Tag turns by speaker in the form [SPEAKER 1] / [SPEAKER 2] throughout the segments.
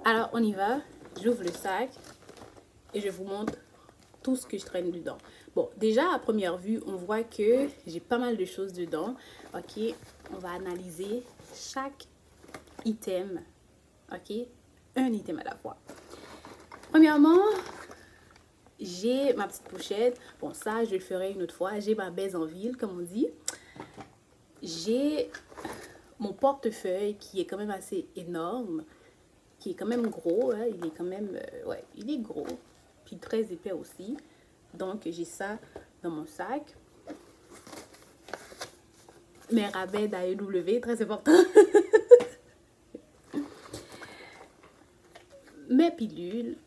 [SPEAKER 1] Alors, on y va. J'ouvre le sac et je vous montre tout ce que je traîne dedans. Bon, déjà, à première vue, on voit que j'ai pas mal de choses dedans. Ok, on va analyser chaque item. Ok, un item à la fois. Premièrement, j'ai ma petite pochette. Bon, ça, je le ferai une autre fois. J'ai ma baise en ville, comme on dit. J'ai mon portefeuille qui est quand même assez énorme, qui est quand même gros. Hein. Il est quand même, ouais, il est gros. Puis très épais aussi. Donc, j'ai ça dans mon sac. Mes rabais d'AEW, très important. Mes pilules.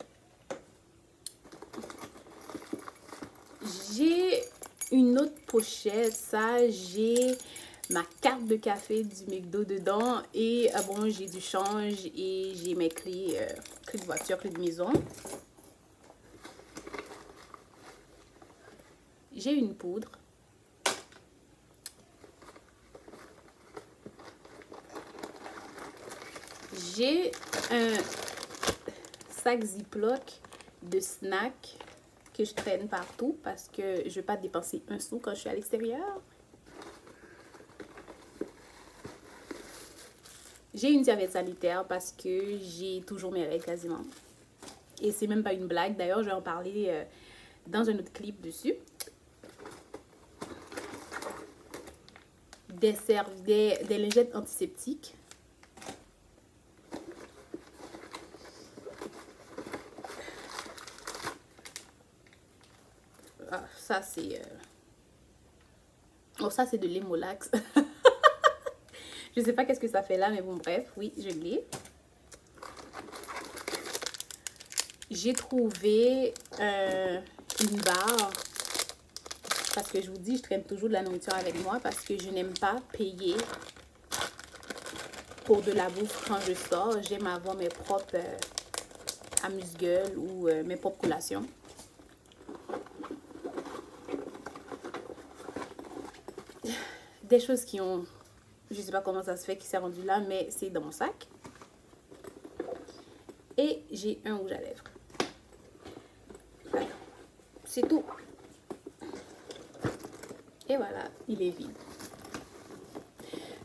[SPEAKER 1] J'ai une autre pochette. Ça, j'ai ma carte de café du McDo dedans. Et bon, j'ai du change et j'ai mes clés, clés de voiture, clés de maison. J'ai une poudre. J'ai un sac Ziploc de snacks que je traîne partout parce que je ne veux pas dépenser un sou quand je suis à l'extérieur. J'ai une serviette sanitaire parce que j'ai toujours mes règles quasiment. Et c'est même pas une blague. D'ailleurs, je vais en parler dans un autre clip dessus. Des lingettes antiseptiques. Ah, ça c'est... Oh, ça c'est de l'Emolax. Je sais pas qu'est-ce que ça fait là, mais bon, bref, oui, je l'ai. J'ai trouvé une barre. Parce que je vous dis, je traîne toujours de la nourriture avec moi parce que je n'aime pas payer pour de la bouffe quand je sors. J'aime avoir mes propres amuse-gueules ou mes propres collations. Des choses qui ont... Je sais pas comment ça se fait qui s'est rendu là, mais c'est dans mon sac. Et j'ai un rouge à lèvres. Voilà. C'est tout. Et voilà, il est vide.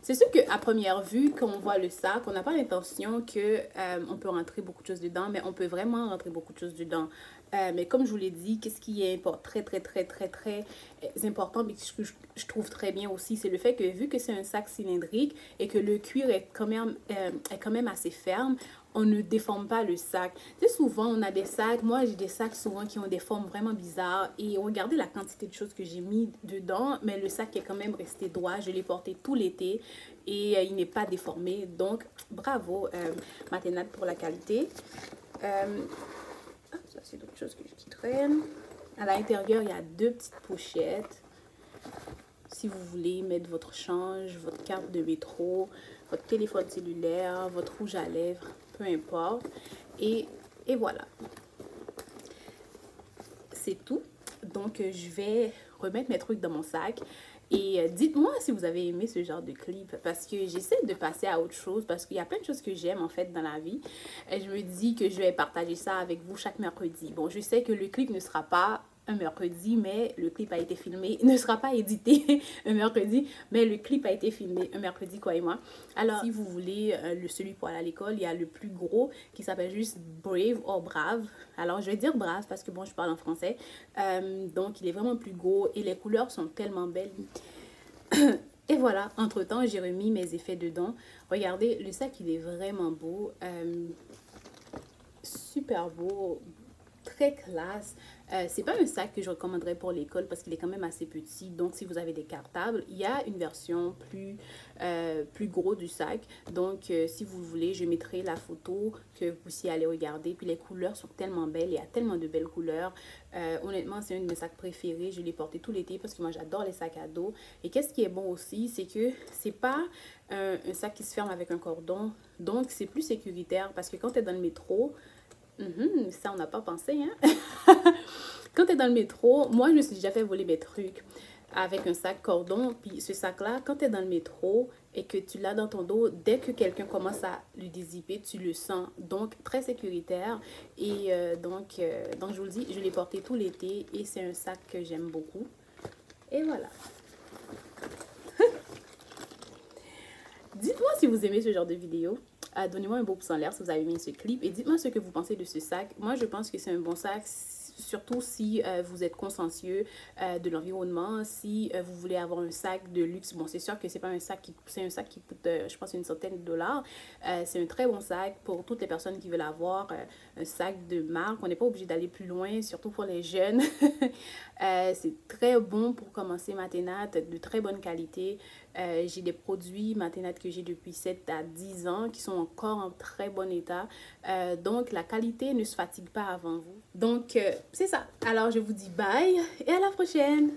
[SPEAKER 1] C'est sûr qu'à première vue, quand on voit le sac, on n'a pas l'intention qu'on peut rentrer beaucoup de choses dedans, mais on peut vraiment rentrer beaucoup de choses dedans. Mais comme je vous l'ai dit, qu'est-ce qui est très important, mais que je trouve très bien aussi, c'est le fait que vu que c'est un sac cylindrique et que le cuir est quand même assez ferme, on ne déforme pas le sac. Tu sais, souvent, on a des sacs, moi j'ai des sacs souvent qui ont des formes vraiment bizarres et regardez la quantité de choses que j'ai mis dedans, mais le sac est quand même resté droit, je l'ai porté tout l'été et il n'est pas déformé, donc bravo Mathénat pour la qualité. Ça c'est d'autres choses qui traînent. À l'intérieur, il y a deux petites pochettes. Si vous voulez mettre votre change, votre carte de métro, votre téléphone cellulaire, votre rouge à lèvres, peu importe. Et voilà. C'est tout. Donc, je vais remettre mes trucs dans mon sac. Et dites-moi si vous avez aimé ce genre de clip parce que j'essaie de passer à autre chose parce qu'il y a plein de choses que j'aime en fait dans la vie. Et je me dis que je vais partager ça avec vous chaque mercredi. Bon, je sais que le clip ne sera pas un mercredi, mais le clip a été filmé, ne sera pas édité un mercredi, mais le clip a été filmé un mercredi, croyez-moi. Alors, si vous voulez celui pour aller à l'école, il y a le plus gros qui s'appelle juste Brave ou Brave. Alors, je vais dire Brave parce que bon, je parle en français. Donc, il est vraiment plus gros et les couleurs sont tellement belles. Et voilà, entre-temps, j'ai remis mes effets dedans. Regardez, le sac, il est vraiment beau. Super beau, très classe. C'est pas un sac que je recommanderais pour l'école parce qu'il est quand même assez petit. Donc, si vous avez des cartables, il y a une version plus gros du sac. Donc, si vous voulez, je mettrai la photo que vous puissiez aller regarder. Puis, les couleurs sont tellement belles. Il y a tellement de belles couleurs. Honnêtement, c'est un de mes sacs préférés. Je l'ai porté tout l'été parce que moi, j'adore les sacs à dos. Et qu'est-ce qui est bon aussi, c'est que c'est pas un sac qui se ferme avec un cordon. Donc, c'est plus sécuritaire parce que quand tu es dans le métro, ça, on n'a pas pensé, hein? Quand tu es dans le métro, moi, je me suis déjà fait voler mes trucs avec un sac cordon. Puis ce sac-là, quand tu es dans le métro, et que tu l'as dans ton dos, dès que quelqu'un commence à le dézipper, tu le sens. Donc, très sécuritaire. Et donc, je vous le dis, je l'ai porté tout l'été et c'est un sac que j'aime beaucoup. Et voilà. Dites-moi si vous aimez ce genre de vidéo. Donnez-moi un beau pouce en l'air si vous avez aimé ce clip. Et dites-moi ce que vous pensez de ce sac. Moi, je pense que c'est un bon sac. Surtout si vous êtes consciencieux de l'environnement, si vous voulez avoir un sac de luxe. Bon, c'est sûr que c'est pas un sac qui, c'est un sac qui coûte, je pense, une centaine de dollars. C'est un très bon sac pour toutes les personnes qui veulent avoir un sac de marque. On n'est pas obligé d'aller plus loin, surtout pour les jeunes. C'est très bon pour commencer Matenat, de très bonne qualité. J'ai des produits Matenat que j'ai depuis 7 à 10 ans qui sont encore en très bon état. Donc, la qualité ne se fatigue pas avant vous. Donc, c'est ça. Alors, je vous dis bye et à la prochaine.